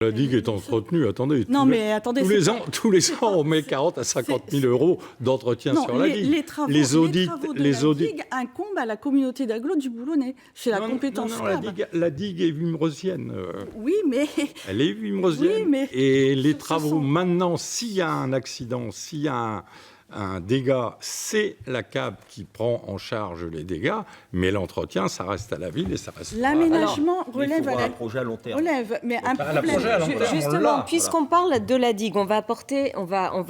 La digue est entretenue, attendez. Non, mais attendez. Tous les ans, on met 40 à 50 000 euros d'entretien sur la digue. Les travaux de la digue incombent à la communauté d'agglo du Boulonnais. C'est la compétence. Non, la digue est vimrosienne. Oui, mais... Elle est vimrosienne. Oui, mais... Et les travaux, maintenant, s'il y a un accident, s'il y a un dégât, c'est la CAB qui prend en charge les dégâts, mais l'entretien, ça reste à la ville et ça reste... L'aménagement relève un projet à long terme. Mais un problème... Justement, puisqu'on parle de la digue, on va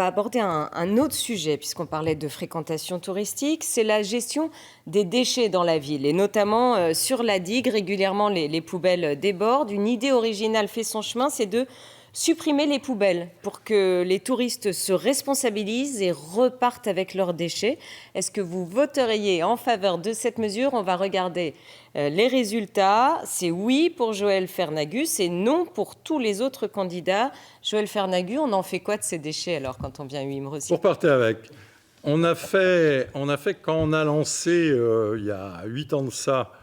aborder un autre sujet, puisqu'on parlait de fréquentation touristique, c'est la gestion des déchets dans la ville, et notamment sur la digue, régulièrement les poubelles débordent. Une idée originale fait son chemin, c'est de supprimer les poubelles pour que les touristes se responsabilisent et repartent avec leurs déchets. Est-ce que vous voteriez en faveur de cette mesure? On va regarder les résultats. C'est oui pour Joël Fernagu, c'est non pour tous les autres candidats. Joël Fernagu, on en fait quoi de ces déchets alors quand on vient à Huimre-Aussi? Pour partir avec, on a fait quand on a lancé il y a 8 ans de ça,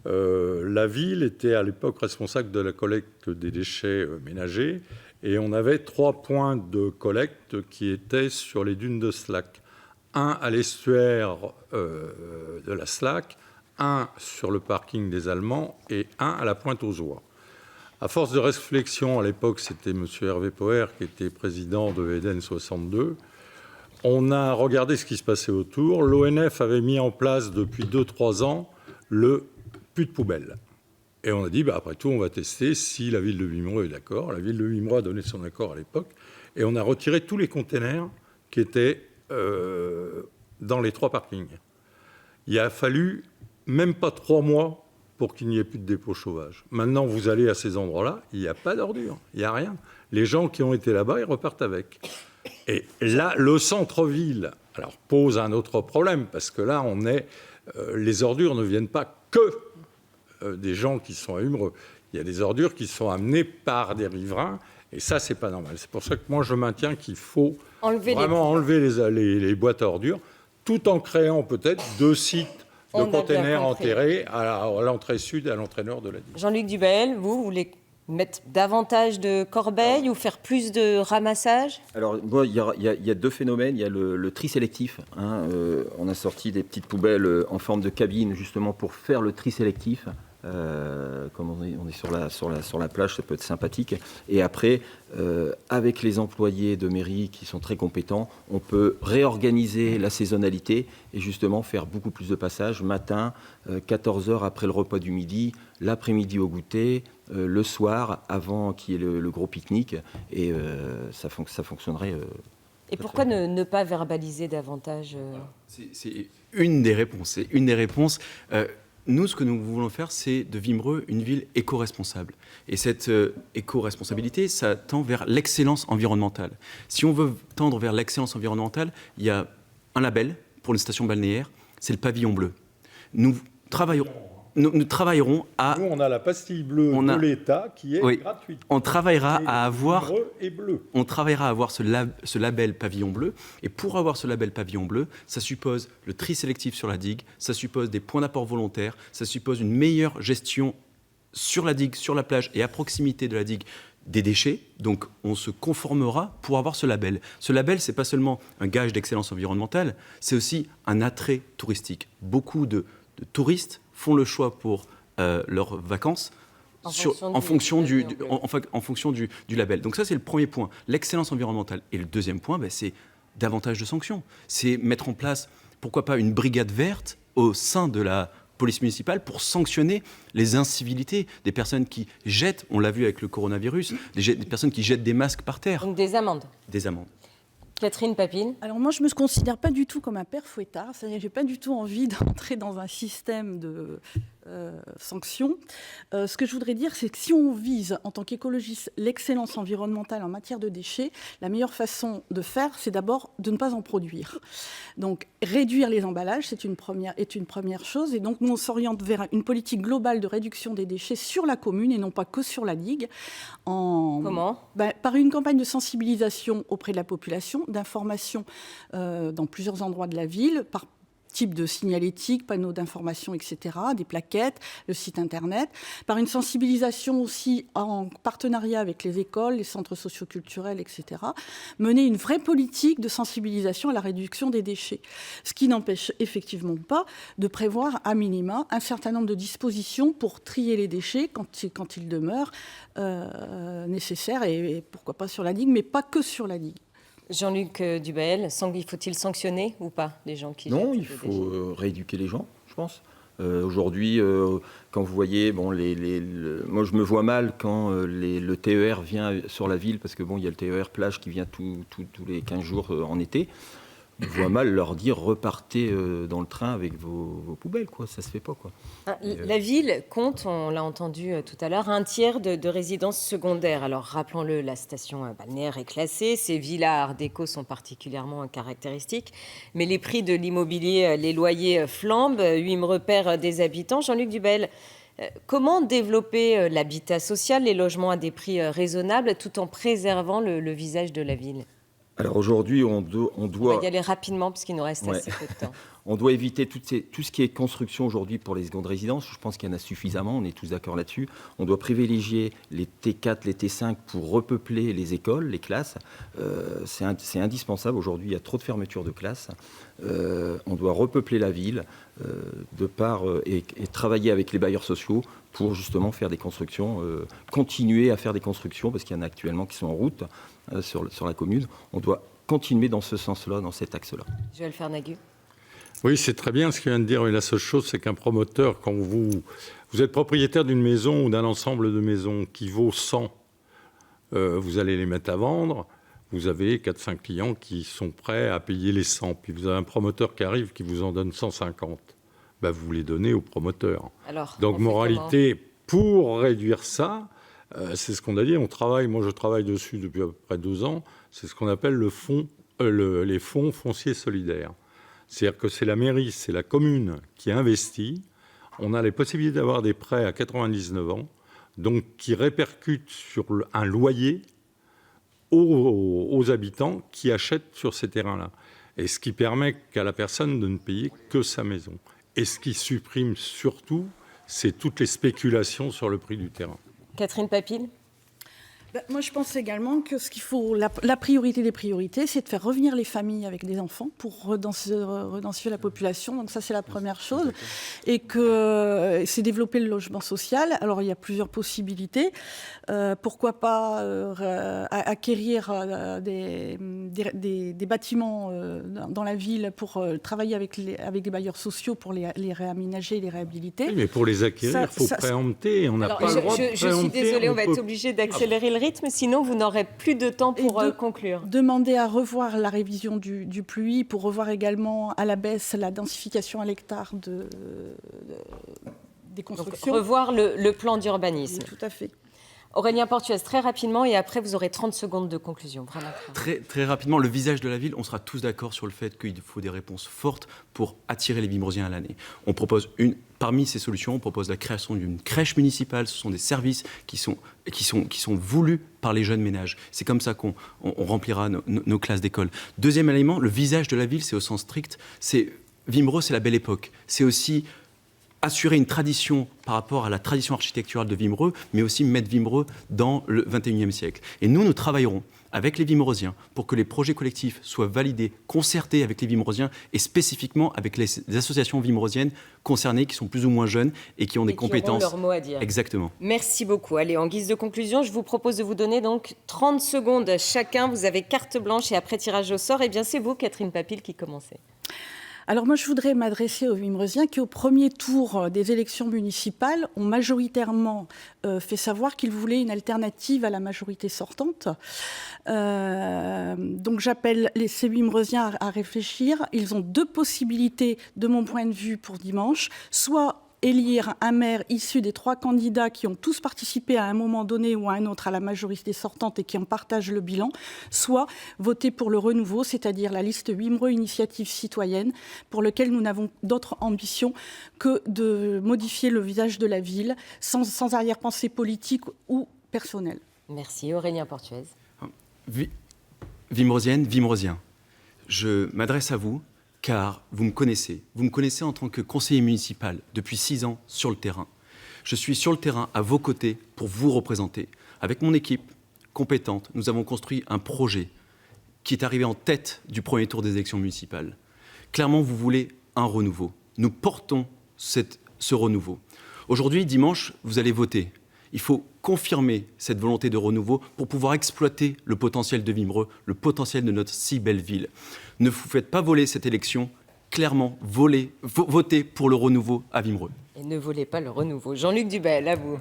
la ville était à l'époque responsable de la collecte des déchets ménagers et on avait 3 points de collecte qui étaient sur les dunes de Slack. Un à l'estuaire de la Slack, un sur le parking des Allemands et un à la Pointe-aux-Oies. À force de réflexion, à l'époque, c'était M. Hervé Poher qui était président de Eden 62. On a regardé ce qui se passait autour. L'ONF avait mis en place depuis 2-3 ans le plus de poubelles. Et on a dit, après tout, on va tester si la ville de Wimereux est d'accord. La ville de Wimereux a donné son accord à l'époque. Et on a retiré tous les containers qui étaient dans les 3 parkings. Il a fallu même pas 3 mois pour qu'il n'y ait plus de dépôt sauvage. Maintenant, vous allez à ces endroits-là, il n'y a pas d'ordures, il n'y a rien. Les gens qui ont été là-bas, ils repartent avec. Et là, le centre-ville alors, pose un autre problème, parce que là, les ordures ne viennent pas que des gens qui sont à Humereux. Il y a des ordures qui sont amenées par des riverains, et ça, c'est pas normal. C'est pour ça que moi, je maintiens qu'il faut enlever les boîtes à ordures, tout en créant peut-être 2 sites de containers enterrés à l'entrée sud et à l'entrée nord de la digue. Jean-Luc Dubaël, vous voulez mettre davantage de corbeilles ou faire plus de ramassage? Alors, moi, il y a 2 phénomènes. Il y a le tri sélectif. On a sorti des petites poubelles en forme de cabine, justement, pour faire le tri sélectif. Comme on est sur la plage, ça peut être sympathique. Et après, avec les employés de mairie qui sont très compétents, on peut réorganiser la saisonnalité et justement faire beaucoup plus de passages. Matin, 14h après le repas du midi, l'après-midi au goûter, le soir avant qu'il y ait le gros pique-nique. Et ça fonctionnerait. Et pourquoi ne pas verbaliser davantage C'est une des réponses. Nous, ce que nous voulons faire, c'est de Wimereux une ville éco-responsable. Et cette éco-responsabilité, ça tend vers l'excellence environnementale. Si on veut tendre vers l'excellence environnementale, il y a un label pour une station balnéaire, c'est le pavillon bleu. Nous travaillerons à... Nous, on a la pastille bleue de l'État qui est gratuite. On travaillera à avoir... Et bleu. On travaillera à avoir ce label pavillon bleu. Et pour avoir ce label pavillon bleu, ça suppose le tri sélectif sur la digue, ça suppose des points d'apport volontaires, ça suppose une meilleure gestion sur la digue, sur la plage et à proximité de la digue des déchets. Donc on se conformera pour avoir ce label. Ce label, c'est pas seulement un gage d'excellence environnementale, c'est aussi un attrait touristique. Beaucoup de touristes font le choix pour leurs vacances en fonction du label. Donc ça, c'est le premier point, l'excellence environnementale. Et le deuxième point, c'est davantage de sanctions. C'est mettre en place, pourquoi pas, une brigade verte au sein de la police municipale pour sanctionner les incivilités des personnes qui jettent, on l'a vu avec le coronavirus, des personnes qui jettent des masques par terre. Donc des amendes. Des amendes. Catherine Papine. Alors moi, je ne me considère pas du tout comme un père fouettard. C'est-à-dire que je n'ai pas du tout envie d'entrer dans un système de sanctions. Ce que je voudrais dire, c'est que si on vise, en tant qu'écologiste, l'excellence environnementale en matière de déchets, la meilleure façon de faire, c'est d'abord de ne pas en produire. Donc, réduire les emballages, est une première chose. Et donc, nous, on s'oriente vers une politique globale de réduction des déchets sur la commune et non pas que sur la digue. Comment ? Par une campagne de sensibilisation auprès de la population, d'information dans plusieurs endroits de la ville, par type de signalétique, panneaux d'information, etc., des plaquettes, le site internet, par une sensibilisation aussi en partenariat avec les écoles, les centres socioculturels, etc., mener une vraie politique de sensibilisation à la réduction des déchets. Ce qui n'empêche effectivement pas de prévoir à minima un certain nombre de dispositions pour trier les déchets quand ils demeurent nécessaires, et pourquoi pas sur la digue, mais pas que sur la digue. Jean-Luc Dubaël, faut-il sanctionner ou pas les gens qui Non, jettent il des faut déchets rééduquer les gens, je pense. Aujourd'hui, quand vous voyez, moi je me vois mal quand le TER vient sur la ville, parce que il y a le TER plage qui vient tous les 15 jours en été. Je vois mal leur dire repartez dans le train avec vos poubelles, quoi. Ça se fait pas, quoi. La ville compte, on l'a entendu tout à l'heure, un tiers de résidences secondaires. Alors rappelons-le, la station balnéaire est classée, ces villas art déco sont particulièrement caractéristiques, mais les prix de l'immobilier, les loyers flambent, Wimmre perd des habitants. Jean-Luc Dubaël, comment développer l'habitat social, les logements à des prix raisonnables, tout en préservant le visage de la ville ? Alors aujourd'hui, on On doit... va y aller rapidement puisqu'il nous reste assez peu de temps. On doit éviter tout ce qui est construction aujourd'hui pour les secondes résidences. Je pense qu'il y en a suffisamment, on est tous d'accord là-dessus. On doit privilégier les T4, les T5 pour repeupler les écoles, les classes. C'est indispensable. Aujourd'hui, il y a trop de fermetures de classes. On doit repeupler la ville et travailler avec les bailleurs sociaux pour justement faire des constructions, continuer à faire des constructions, parce qu'il y en a actuellement qui sont en route sur la commune. On doit continuer dans ce sens-là, dans cet axe-là. Joël Fernagu. Oui, c'est très bien ce qu'il vient de dire. Mais la seule chose, c'est qu'un promoteur, quand vous êtes propriétaire d'une maison ou d'un ensemble de maisons qui vaut 100, vous allez les mettre à vendre. Vous avez 4-5 clients qui sont prêts à payer les 100. Puis vous avez un promoteur qui arrive qui vous en donne 150. Vous les donnez au promoteur. Alors, donc, moralité, pour réduire ça, c'est ce qu'on a dit. Moi, je travaille dessus depuis à peu près 2 ans. C'est ce qu'on appelle les fonds fonciers solidaires. C'est-à-dire que c'est la mairie, c'est la commune qui investit. On a les possibilités d'avoir des prêts à 99 ans, donc qui répercutent sur un loyer aux habitants qui achètent sur ces terrains-là. Et ce qui permet qu'à la personne de ne payer que sa maison. Et ce qui supprime surtout, c'est toutes les spéculations sur le prix du terrain. Catherine Papille. Moi, je pense également que ce qu'il faut, la priorité des priorités, c'est de faire revenir les familles avec des enfants pour redensifier la population. Donc ça, c'est la première chose. Et que c'est développer le logement social. Alors, il y a plusieurs possibilités. Pourquoi pas acquérir des bâtiments dans la ville pour travailler avec des bailleurs sociaux pour les réaménager, les réhabiliter. Oui, mais pour les acquérir, il faut préempter. On n'a pas le droit de préempter. Je suis désolée, on va être obligé d'accélérer le rythme, sinon vous n'aurez plus de temps pour conclure. Demander à revoir la révision du PLUI pour revoir également à la baisse la densification à l'hectare des constructions. Donc, revoir le plan d'urbanisme. Oui, tout à fait. Aurélien Portuez, très rapidement, et après vous aurez 30 secondes de conclusion. Vraiment. Très rapidement, le visage de la ville, on sera tous d'accord sur le fait qu'il faut des réponses fortes pour attirer les Wimmrosiens à l'année. On propose parmi ces solutions, on propose la création d'une crèche municipale. Ce sont des services qui sont voulus par les jeunes ménages. C'est comme ça qu'on remplira nos classes d'école. Deuxième élément, le visage de la ville, c'est au sens strict. Wimmre, c'est la belle époque. C'est aussi assurer une tradition par rapport à la tradition architecturale de Wimmre, mais aussi mettre Wimmre dans le XXIe siècle. Et nous travaillerons avec les Wimmrosiens pour que les projets collectifs soient validés, concertés avec les Wimmrosiens et spécifiquement avec les associations wimmrosiennes concernées qui sont plus ou moins jeunes et qui ont des compétences. Qui auront leur mot à dire. Exactement. Merci beaucoup. Allez, en guise de conclusion, je vous propose de vous donner donc 30 secondes chacun. Vous avez carte blanche et après tirage au sort, c'est vous, Catherine Papille, qui commencez. Alors moi, je voudrais m'adresser aux Wimmrosiens qui, au premier tour des élections municipales, ont majoritairement fait savoir qu'ils voulaient une alternative à la majorité sortante. Donc j'appelle ces Wimmrosiens à réfléchir. Ils ont 2 possibilités, de mon point de vue, pour dimanche. Soit élire un maire issu des 3 candidats qui ont tous participé à un moment donné ou à un autre à la majorité sortante et qui en partagent le bilan, soit voter pour le renouveau, c'est-à-dire la liste Wimmre Initiative Citoyenne, pour lequel nous n'avons d'autre ambition que de modifier le visage de la ville sans arrière-pensée politique ou personnelle. Merci. Aurélien Portuez. Wimmrosienne, Wimmrosien, je m'adresse à vous. car vous me connaissez. Vous me connaissez en tant que conseiller municipal depuis 6 ans sur le terrain. Je suis sur le terrain à vos côtés pour vous représenter. Avec mon équipe compétente, nous avons construit un projet qui est arrivé en tête du premier tour des élections municipales. Clairement, vous voulez un renouveau. Nous portons ce renouveau. Aujourd'hui, dimanche, vous allez voter. Il faut confirmer cette volonté de renouveau pour pouvoir exploiter le potentiel de Wimereux, le potentiel de notre si belle ville. Ne vous faites pas voler cette élection. Clairement, votez pour le renouveau à Wimereux. Et ne volez pas le renouveau. Jean-Luc Dubel, à vous.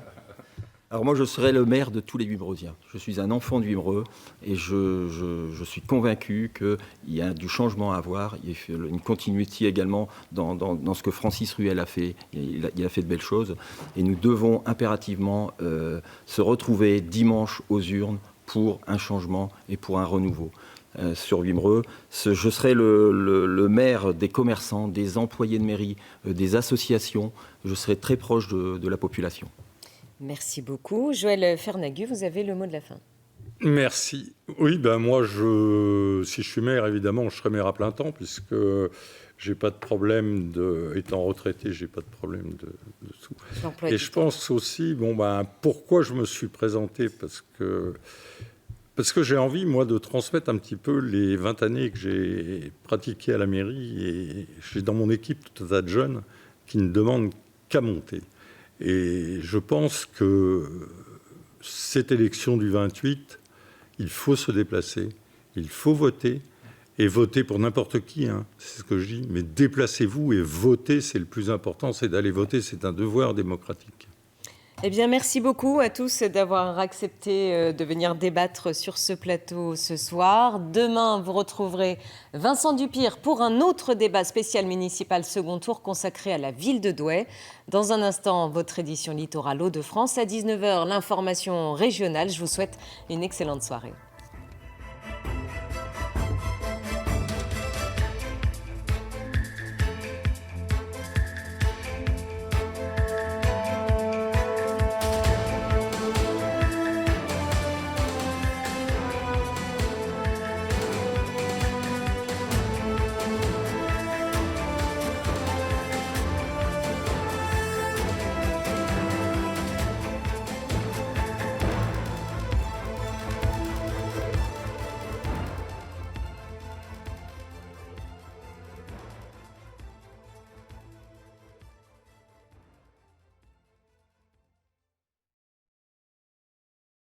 Alors moi, je serai le maire de tous les Wimereusiens. Je suis un enfant de Wimereux et je suis convaincu qu'il y a du changement à avoir. Il y a une continuité également dans ce que Francis Ruel a fait. Il a fait de belles choses. Et nous devons impérativement se retrouver dimanche aux urnes pour un changement et pour un renouveau. Sur Wimereux, je serai le maire des commerçants, des employés de mairie, des associations. Je serai très proche de la population. Merci beaucoup. Joël Fernagu, vous avez le mot de la fin. Merci. Oui, moi, si je suis maire, évidemment, je serai maire à plein temps, puisque j'ai pas de problème étant retraité, j'ai pas de problème de tout. Et je pense aussi, pourquoi je me suis présenté, parce que j'ai envie, moi, de transmettre un petit peu les 20 années que j'ai pratiquées à la mairie, et j'ai dans mon équipe tout un tas de jeunes qui ne demandent qu'à monter. Et je pense que cette élection du 28, il faut se déplacer, il faut voter, et voter pour n'importe qui, c'est ce que je dis, mais déplacez-vous et votez, c'est le plus important, c'est d'aller voter, c'est un devoir démocratique. Eh bien, merci beaucoup à tous d'avoir accepté de venir débattre sur ce plateau ce soir. Demain, vous retrouverez Vincent Dupire pour un autre débat spécial municipal second tour consacré à la ville de Douai. Dans un instant, votre édition Littoral Hauts-de-France. À 19h, l'information régionale. Je vous souhaite une excellente soirée.